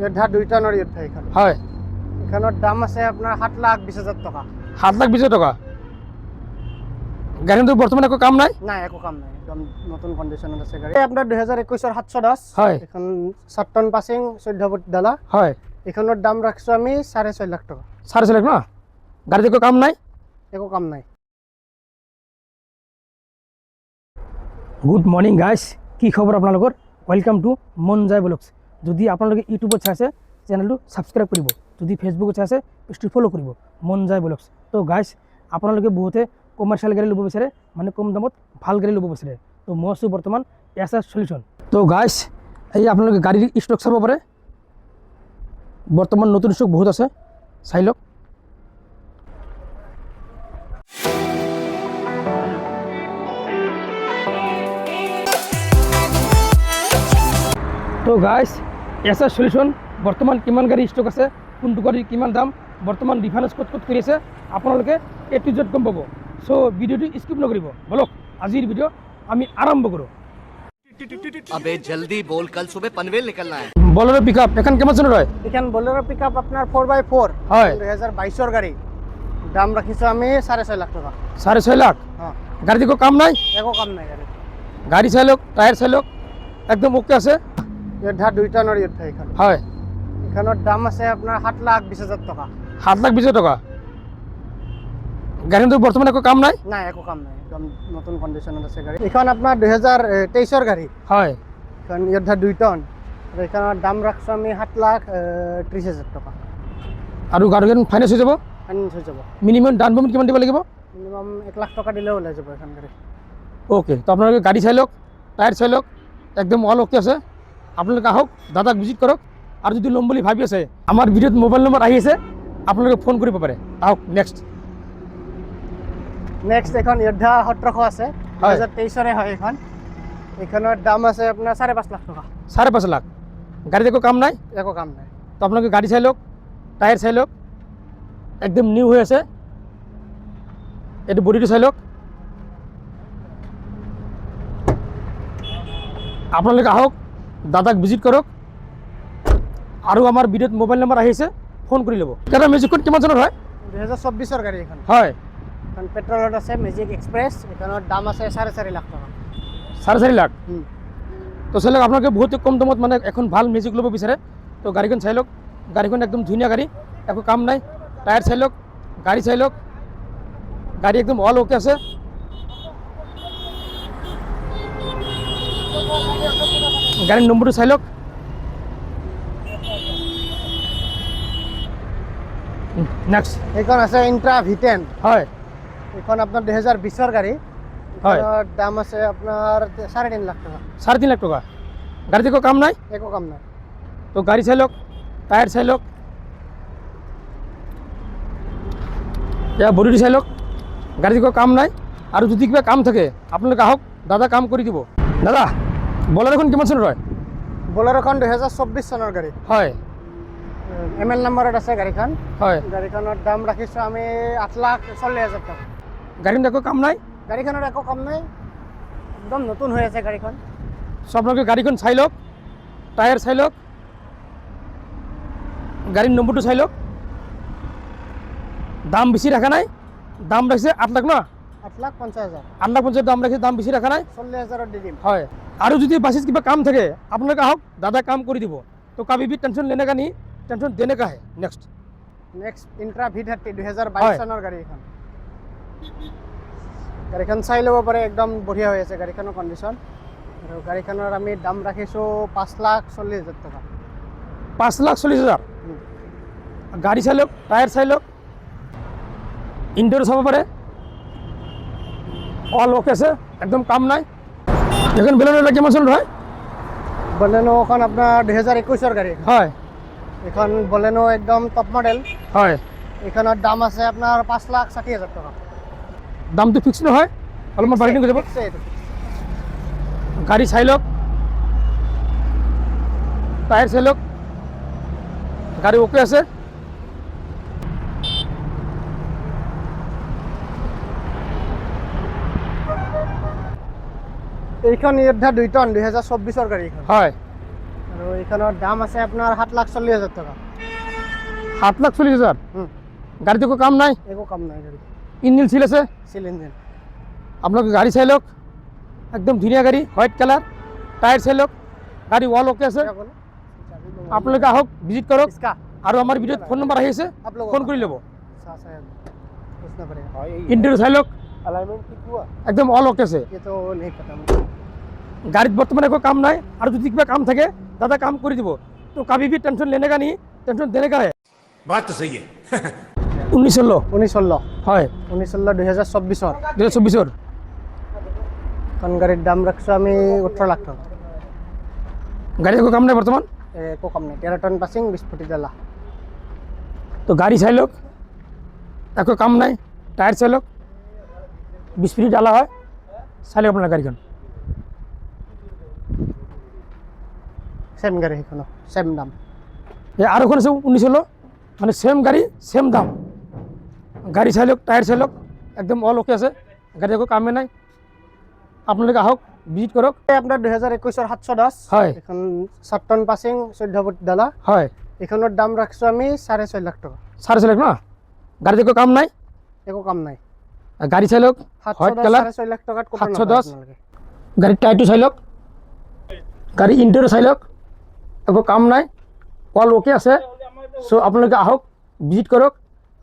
যোদ্ধা 2 টনৰ যোদ্ধা এইখন। হয়। এখনৰ দাম আছে আপোনাৰ 7,20,000 টকা। 7,20,000 টকা। গাড়ীটো বৰ্তমান একো কাম নাই? নাই, একো কাম নাই, একদম নতুন কণ্ডিশ্যনত আছে গাড়ী। আপোনাৰ 2021ৰ 710। হয়। এখন 7 টন পাছিং 14 ফুট ডালা। হয়। এখনৰ দাম ৰাখিছোঁ আমি 6.5 লাখ টকা। 6.5 লাখ ন? গাড়ীত একো কাম নাই? একো কাম নাই। গুড মৰ্নিং গাইজ, কি খবৰ আপোনালোকৰ? ৱেলকাম টু মন যায় ব্লগছ। যদি আপোনালোকে ইউটিউবত চাইছে চেনেলটো ছাবস্ক্ৰাইব কৰিব, যদি ফেচবুকত চাইছে পেজটো ফ'ল' কৰিব, মন যায় ব্লগছ। তো গাইজ, আপোনালোকে বহুতে কমাৰ্চিয়েল গাড়ী ল'ব বিচাৰে, মানে কম দামত ভাল গাড়ী ল'ব বিচাৰে। তো মই আছোঁ বৰ্তমান এছআৰ সলিউশ্যন। তো গাইজ, এই আপোনালোকে গাড়ীৰ ষ্টক চাব পাৰে, বৰ্তমান নতুন ষ্টক বহুত আছে, চাই লওক। তো গাইজ, এছআৰ সলিউশ্যন বৰ্তমান কিমান গাড়ী ষ্টক আছে, কোনটো গাড়ীৰ কিমান দাম, বৰ্তমান ডিফাৰেঞ্চ ক'ত ক'ত কৰি আছে, আপোনালোকে A to Z গম পাব। চ' ভিডিঅ'টো স্কিপ নকৰিব। বলক আজিৰ ভিডিঅ' আমি আৰম্ভ কৰোঁ। अबे जल्दी बोल, कल सुबह पनवेल निकलना है। বলেৰো পিক আপ এখন কিমান চনৰ হয়? এইখন বলেৰো পিকআপ আপোনাৰ 4x4। হয়। 2022ৰ গাড়ী। দাম ৰাখিছোঁ আমি 6.5 লাখ টকা। 6.5 লাখ। অঁ, গাড়ীত একো কাম নাই? একো কাম নাই গাড়ী। গাড়ী চাই লওক, টায়াৰ চাই লওক, একদম অ'কে আছে। যোদ্ধা 2 টনৰ যোদ্ধা এইখন। হয়। এখনৰ দাম আছে আপোনাৰ 7,20,000 টকা। 7,20,000 টকা। গাড়ীটো বৰ্তমান একো কাম নাই? নাই, একো কাম নাই, একদম নতুন কণ্ডিশ্যনত আছে গাড়ী। এইখন আপোনাৰ 2023ৰ গাড়ী। হয়। এখন যোদ্ধা 2 টন। আৰু এইখনৰ দাম ৰাখিছোঁ আমি 7,30,000 টকা। আৰু গাড়ীখন ফাইনেন্স হৈ যাব? ফাইনেন্স হৈ যাব। মিনিমাম ডাউন পে'মেণ্ট কিমান দিব লাগিব? মিনিমাম 1 লাখ টকা দিলেও ওলাই যাব এখন গাড়ী। অ'কে, তো আপোনালোকে গাড়ী চাই লওক, টায়াৰ চাই লওক, একদম অল অ'কে আছে। আপোনালোকে আহক, দাদাক ভিজিট কৰক। আৰু যদি ল'ম বুলি ভাবি আছে, আমাৰ ভিডিঅ'ত মোবাইল নম্বৰ আহি আছে, আপোনালোকে ফোন কৰিব পাৰে। আহক নেক্সট। নেক্সট এখন যোদ্ধা 1700 আছে। হয়। 2023ৰে হয় এইখন। এইখনৰ দাম আছে আপোনাৰ 5.5 লাখ টকা। 5.5 লাখ। গাড়ীত একো কাম নাই? একো কাম নাই। তো আপোনালোকে গাড়ী চাই লওক, টায়াৰ চাই লওক, একদম নিউ হৈ আছে। এইটো বডিটো চাই লওক। আপোনালোকে আহক, দাদাক ভিজিট কৰক। আৰু আমাৰ ভিডিঅ'ত মোবাইল নম্বৰ আহিছে, ফোন কৰি ল'ব। দাদা, মেজিকখন কিমান চনৰ হয়? 2024ৰ গাড়ী এইখন। হয়। এখন পেট্ৰলত আছে, মেজিক এক্সপ্ৰেছ। এইখনৰ দাম আছে 4.5 লাখ টকা। 4.5 লাখ। তো চাই লওক, আপোনালোকে বহুত কম দামত মানে এখন ভাল মেজিক ল'ব বিচাৰে, তো গাড়ীখন চাই লওক। গাড়ীখন একদম ধুনীয়া গাড়ী, একো কাম নাই। টায়াৰ চাই লওক, গাড়ী চাই লওক, গাড়ী একদম অল অ'কে আছে। গাড়ীৰ নম্বৰটো চাই লওক। নেক্সট। এইখন আছে ইন্ট্ৰা V10। হয়। এইখন আপোনাৰ 2020ৰ গাড়ী। হয়। এইখনৰ দাম আছে আপোনাৰ 3.5 লাখ টকা। 3.5 লাখ টকা। গাড়ীত একো কাম নাই? একো কাম নাই। তো গাড়ী চাই লওক, টায়াৰ চাই লওক, ইয়াৰ বডিটো চাই লওক, গাড়ীত একো কাম নাই। আৰু যদি কিবা কাম থাকে, আপোনালোকে আহক, দাদা কাম কৰি দিব। দাদা, বলেৰোখন কিমান চনৰ হয়? বলেৰোখন 2024 চনৰ গাড়ী। হয়। ML নম্বৰত আছে গাড়ীখন। হয়। গাড়ীখনৰ দাম ৰাখিছোঁ আমি 8,40,000 টকা। গাড়ীত একো কাম নাই? গাড়ীখনৰ একো কাম নাই, একদম নতুন হৈ আছে গাড়ীখন। চ' আপোনালোকে গাড়ীখন চাই লওক, টায়াৰ চাই লওক, গাড়ীৰ নম্বৰটো চাই লওক। দাম বেছি ৰাখা নাই, দাম ৰাখিছে 8 লাখ ন? 8,50,000। 8,50,000 দাম ৰাখিছে, দাম বেছি ৰাখা নাই। 40,000 দি দিম। হয়। আৰু যদি বাছিত কিবা কাম থাকে, আপোনালোকে আহক, দাদা কাম কৰি দিব। তো কাবি ভি টেনশ্যন লেনে কা नहीं, টেনশ্যন দেনে কা है। নেক্সট ইন্ট্ৰা V30 2022 হয়। চনৰ গাড়ী এখন। গাড়ীখন চাই ল'ব পাৰে, একদম বঢ়িয়া হৈ আছে গাড়ীখনৰ কণ্ডিশ্যন। আৰু গাড়ীখনৰ আমি দাম ৰাখিছোঁ 5,40,000 টকা। 5,40,000। গাড়ী চাই লওক, টায়াৰ চাই লওক, ইণ্টাৰভিউ চাব পাৰে, অল অ'কে আছে, একদম কাম নাই। এখন বেলেনো কিমান চনত হয়? বলেনোখন আপোনাৰ 2021ৰ গাড়ী। হয়। এখন বলেনো একদম টপ মডেল। হয়। এইখনৰ দাম আছে আপোনাৰ 5,60,000 টকা। দামটো ফিক্স নহয়, অলপমান বাৰ্গেনিং হৈ যাব। ফিক্সে এইটো। গাড়ী চাই লওক, টায়াৰ চাই লওক, গাড়ী অ'কে আছে। এইখন যোদ্ধা 2 টন 2024ৰ গাড়ী। হয়। আৰু আৰু এইখনৰ দাম আছে আপোনাৰ 7,40,000 টকা। 7,40,000 হুম, গাড়িতে কোনো কাম নাই, একো কাম নাই গাড়ি, ইঞ্জিন সিল আছে। চিল ইঞ্জিন। আপোনালোকে গাড়ী চাই লওক, একদম ধুনীয়া গাড়ী, হোৱাইট কালাৰ, টায়াৰ চাই লওক, গাড়ী ৱাল অ'কে আছে। আপোনালোকে আহক, ভিজিট কৰক। इसका আৰু আমাৰ ভিডিঅ'ত ফোন নম্বৰ আহি আছে, आप लोगों ফোন का কৰি ল'ব। शायद पूछना पड़ेगा। ইণ্টেৰিয়ৰ চাই লওক, अलाइनमेंट ठीक हुआ? একদম ৱাল অ'কে আছে। ये तो नहीं पता मुझे। গাড়ীত বৰ্তমান একো কাম নাই, আৰু যদি কিবা কাম থাকে দাদা কাম কৰি দিব। তো कभी भी टेंशन लेने का नहीं, टेंशन देने का है। बात तो सही है 1916 1916 হয়, 1916 2024 2024 এখন গাড়ীৰ দাম ৰাখিছোঁ আমি 18 লাখ টকা। গাড়ী একো কাম নাই বৰ্তমান। একো কাম নাই, 13 টন পাছিং, 20 ফুটি ডালা। তো গাড়ী চাই লওক, একো কাম নাই, টায়াৰ চাই লওক, 20 ফিট ডালা হয়, চাই লওক আপোনাৰ গাড়ীখন। সেম গাড়ী সেইখনো, সেম দাম। এই আৰু এখন আছে 1916, মানে সেম গাড়ী সেম দাম। গাড়ী চাই লওক, টায়াৰ চাই লওক, একদম অল অ'কে আছে, গাড়ী একো কামেই নাই। আপোনালোকে আহক, ভিজিট কৰক। এই আপোনাৰ 2021 710 হয় এখন 7 টন পাছিং, 14 ফুট ডালা। হয়, এইখনৰ দাম ৰাখিছোঁ আমি 6.5 লাখ টকা। 6.5 লাখ ন? গাড়ীত একো কাম নাই, একো কাম নাই। গাড়ী চাই লওক, হোৱাইট 710 কালাৰ, 6.5 লাখ টকাত ক'তো 710 নাপায় আপোনালোকে। গাড়ীৰ টায়াৰটো চাই লওক, গাড়ী ইণ্টেৰিয়ৰ চাই লওক, একো কাম নাই, অল অ'কে আছে। চ' আপোনালোকে আহক, ভিজিট কৰক,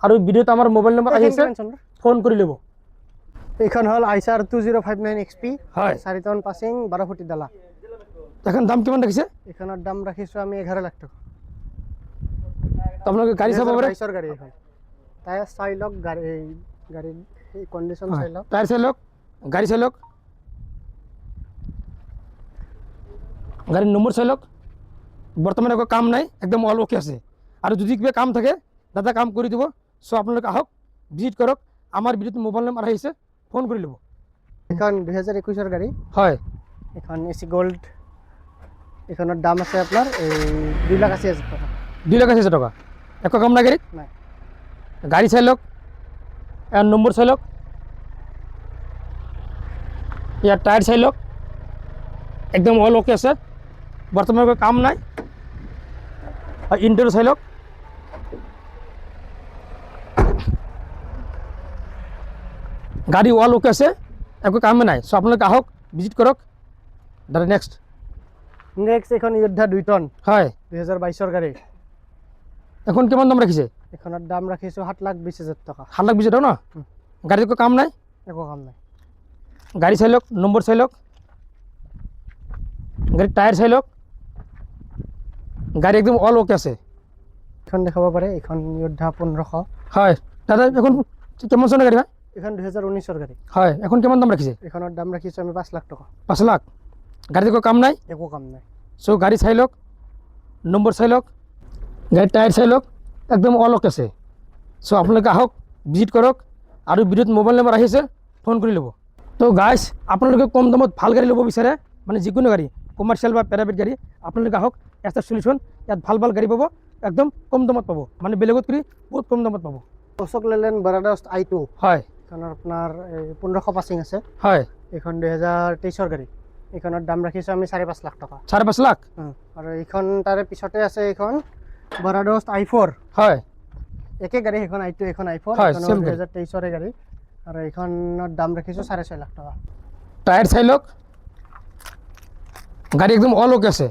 আৰু ভিডিঅ'ত আমাৰ মোবাইল নম্বৰ আহি আছে, ফোন কৰি ল'ব। এইখন হ'ল আইচাৰ 2059 XP, হয়, 4 টন পাছিং, 12 ফুটি ডালা। এখন দাম কিমান ৰাখিছে? এইখনৰ দাম ৰাখিছোঁ আমি 11 লাখ টকা। তো আপোনালোকে গাড়ী চাব পাৰে। 2022 গাড়ী এখন। টায়াৰ চাই লওক, গাড়ীৰ কণ্ডিশ্যন চাই লওক। টায়াৰ চাই লওক, গাড়ী চাই লওক, গাড়ীৰ নম্বৰ চাই লওক। বৰ্তমান একো কাম নাই, একদম অল অ'কে আছে। আৰু যদি কিবা কাম থাকে দাদা কাম কৰি দিব। চ' আপোনালোকে আহক, ভিজিট কৰক, আমাৰ ভিডিঅ'ত মোবাইল নম্বৰ আহিছে, ফোন কৰি ল'ব। এইখন 2021 গাড়ী, হয়, এখন AC গোল্ড। এইখনৰ দাম আছে আপোনাৰ 2,80,000 টকা। 2,80,000 টকা। একো কাম নাই গাড়ীত। নাই, গাড়ী চাই লওক, ইয়াৰ নম্বৰ চাই লওক, ইয়াৰ টায়াৰ চাই লওক, একদম অল অ'কে আছে, বৰ্তমান একো কাম নাই। আৰু ইণ্টেৰিয়ৰ চাই লওক, গাড়ী ৱাল অ'কে আছে, একো কামেই নাই। চ' আপোনালোকে আহক, ভিজিট কৰক। দাদা নেক্সট। নেক্সট এইখন য়োদ্ধা 2 টন, হয়, 2022 গাড়ী। এখন কিমান দাম ৰাখিছে? এইখনৰ দাম ৰাখিছোঁ 7,20,000 টকা। 7,20,000 টকা ন? গাড়ীত একো কাম নাই, একো কাম নাই। গাড়ী চাই লওক, নম্বৰ চাই লওক, গাড়ীৰ টায়াৰ চাই লওক, গাড়ী একদম অল অ'কে আছে। এইখন দেখাব পাৰে, এইখন য়োদ্ধা 1500। হয় দাদা, এখন কেমন চনৰ গাড়ী হয়? এইখন 2019 গাড়ী। হয়, এখন কিমান দাম ৰাখিছে? এইখনৰ দাম ৰাখিছোঁ আমি 5 লাখ টকা। 5 লাখ। গাড়ীত একো কাম নাই, একো কাম নাই। চ' গাড়ী চাই লওক, নম্বৰ চাই লওক, গাড়ীৰ টায়াৰ চাই লওক, একদম অল অ'কে আছে। চ' আপোনালোকে আহক, ভিজিট কৰক, আৰু ভিডিঅ'ত মোবাইল নম্বৰ আহিছে, ফোন কৰি ল'ব। তো গাইজ, আপোনালোকে কম দামত ভাল গাড়ী ল'ব বিচাৰে, মানে যিকোনো গাড়ী, কমাৰ্চিয়েল বা প্ৰাইভেট গাড়ী, আপোনালোকে আহক, এটা সলিউশ্যন। ইয়াত ভাল ভাল গাড়ী পাব, একদম কম দামত পাব, মানে বেলেগত কৰি বহুত কম দামত পাব। অশোক লেলেণ্ড বাৰাডাষ্ট I2, হয় এইখনৰ আপোনাৰ 1500 পাছিং আছে। হয়, এইখন 2023 গাড়ী। এইখনৰ দাম ৰাখিছোঁ আমি 5.5 লাখ টকা। 5.5 লাখ। আৰু এইখন তাৰে পিছতে আছে এইখন বাৰাডাষ্ট I4। হয়, একে গাড়ী, সেইখন I2, এইখন I4, হয়, এইখনৰ same গাড়ী। 2023 গাড়ী। আৰু এইখনৰ দাম ৰাখিছোঁ 6.5 লাখ টকা। টায়াৰ চাই লওক, গাড়ী একদম অল অ'কে আছে।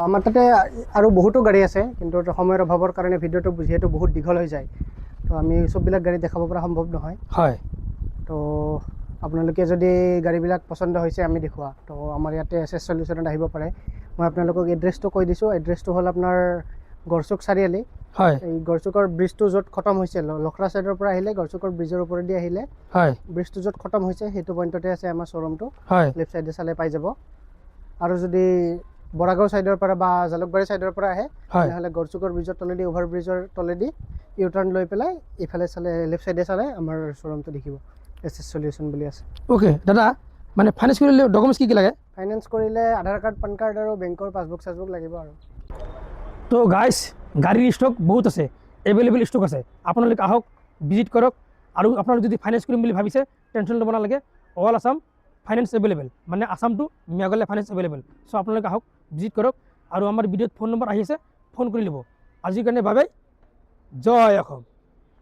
আমাৰ তাতে আৰু বহুতো গাড়ী আছে, কিন্তু সময়ৰ অভাৱৰ কাৰণে ভিডিঅ'টো যিহেতু বহুত দীঘল হৈ যায়, তো আমি চববিলাক গাড়ী দেখাব পৰা সম্ভৱ নহয়। হয়, তো আপোনালোকে যদি গাড়ীবিলাক পচন্দ হৈছে আমি দেখুওৱা, তো আমাৰ ইয়াতে SS সলিউশ্যনত আহিব পাৰে। মই আপোনালোকক এড্ৰেছটো কৈ দিছোঁ। এড্ৰেছটো হ'ল আপোনাৰ গড়চুক চাৰিআলি। হয়, এই গড়চুকৰ ব্ৰিজটো য'ত খতম হৈছে, লখৰা ছাইডৰ পৰা আহিলে, গড়চুকৰ ব্ৰিজৰ ওপৰেদি আহিলে, হয়, ব্ৰিজটো য'ত খতম হৈছে সেইটো পইণ্টতে আছে আমাৰ শ্ব'ৰুমটো। হয়, লেফ্ট ছাইডে চালে পাই যাব। আৰু যদি বৰাগাঁও ছাইডৰ পৰা বা জালুকবাৰী ছাইডৰ পৰা আহে, হয়, তেনেহ'লে গড়চুকৰ ব্ৰিজৰ তলেদি, অভাৰ ব্ৰিজৰ তলেদি ইউ টাৰ্ণ লৈ পেলাই ইফালে চালে, লেফ্ট ছাইডে চালে আমাৰ শ্ব'ৰুমটো দেখিব, SS সলিউশ্যন বুলি আছে। অ'কে দাদা, মানে ফাইনেন্স কৰিলে ডকুমেণ্টছ কি কি লাগে? ফাইনেন্স কৰিলে আধাৰ কাৰ্ড, পান কাৰ্ড আৰু বেংকৰ পাছবুক চাছবুক লাগিব আৰু। তো গাইজ, গাড়ীৰ ষ্টক বহুত আছে, এভেইলেবল ষ্টক আছে। আপোনালোকে আহক, ভিজিট কৰক, আৰু আপোনালোকে যদি ফাইনেন্স কৰিম বুলি ভাবিছে টেনশ্যন ল'ব নালাগে। অল আছাম ফাইনেন্স এভেইলেবল মানে Assam to Meghalaya finance available চ' আপোনালোকে আহক ভিজিট কৰক আৰু আমাৰ ভিডিঅ'ত ফোন নম্বৰ আহি আছে ফোন কৰি ল'ব আজিৰ কাৰণে বাই বাই জয় অসম